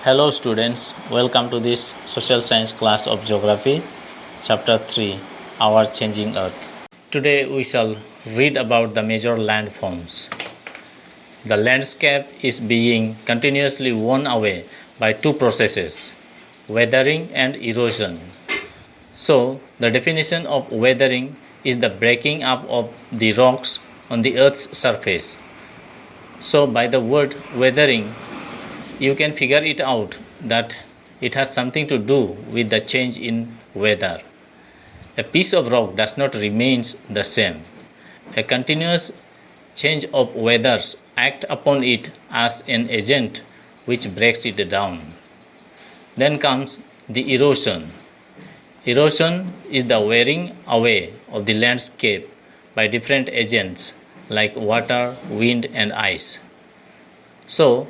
Hello students, welcome to this social science class of geography, chapter 3, Our Changing Earth. Today we shall read about the major landforms. The landscape is being continuously worn away by two processes, weathering and erosion. So, the definition of weathering is the breaking up of the rocks on the Earth's surface. So, by the word weathering, you can figure it out that it has something to do with the change in weather. A piece of rock does not remain the same. A continuous change of weathers act upon it as an agent which breaks it down. Then comes the erosion. Erosion is the wearing away of the landscape by different agents like water, wind and ice. So,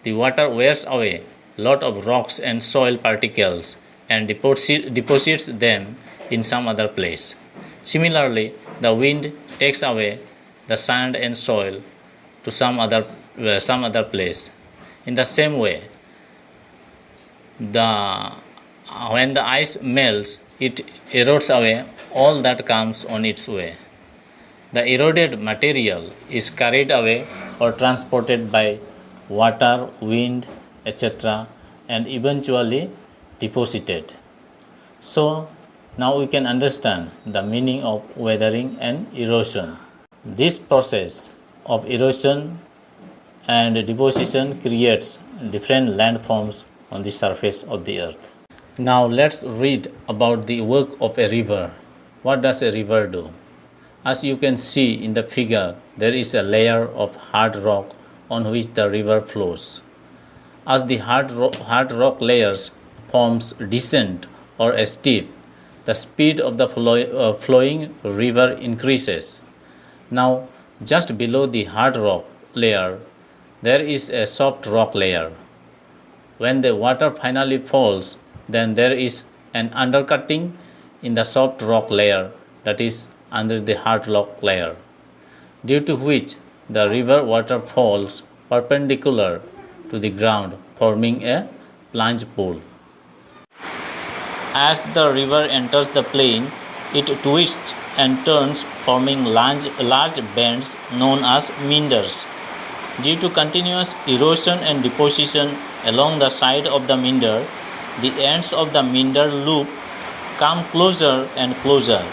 the water wears away a lot of rocks and soil particles and deposits them in some other place. Similarly, the wind takes away the sand and soil to some other place. In the same way, when the ice melts, it erodes away all that comes on its way. The eroded material is carried away or transported by water, wind, etc., and eventually deposited. So, now we can understand the meaning of weathering and erosion. This process of erosion and deposition creates different landforms on the surface of the earth. Now, let's read about the work of a river. What does a river do? As you can see in the figure, there is a layer of hard rock on which the river flows. As the hard rock layers forms descent or a steep, the speed of the flowing river increases. Now, just below the hard rock layer, there is a soft rock layer. When the water finally falls, then there is an undercutting in the soft rock layer, that is under the hard rock layer, due to which the river water falls perpendicular to the ground, forming a plunge pool. As the river enters the plain, it twists and turns, forming large bends known as meanders. Due to continuous erosion and deposition along the side of the meander, the ends of the meander loop come closer and closer.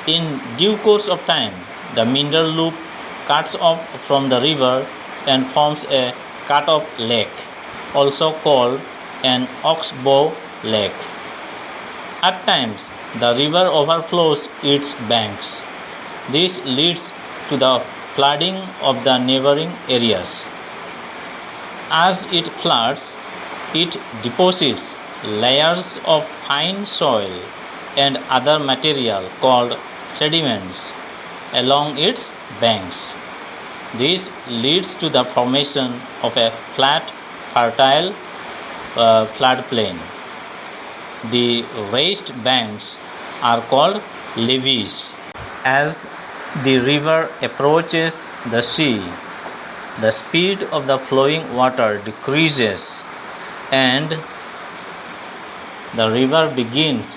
In due course of time, the meander loop cuts off from the river and forms a cut-off lake, also called an oxbow lake. At times, the river overflows its banks. This leads to the flooding of the neighboring areas. As it floods, it deposits layers of fine soil and other material called sediments along its banks. This leads to the formation of a flat, fertile floodplain. The raised banks are called levees. As the river approaches the sea, the speed of the flowing water decreases and the river begins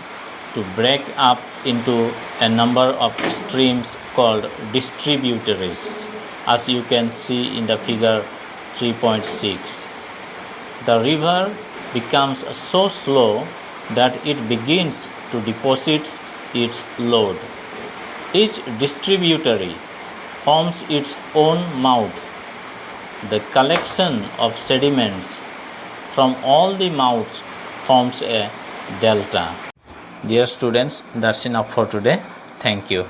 to break up into a number of streams called distributaries, as you can see in the figure 3.6. The river becomes so slow that it begins to deposit its load. Each distributary forms its own mouth. The collection of sediments from all the mouths forms a delta. Dear students, that's enough for today. Thank you.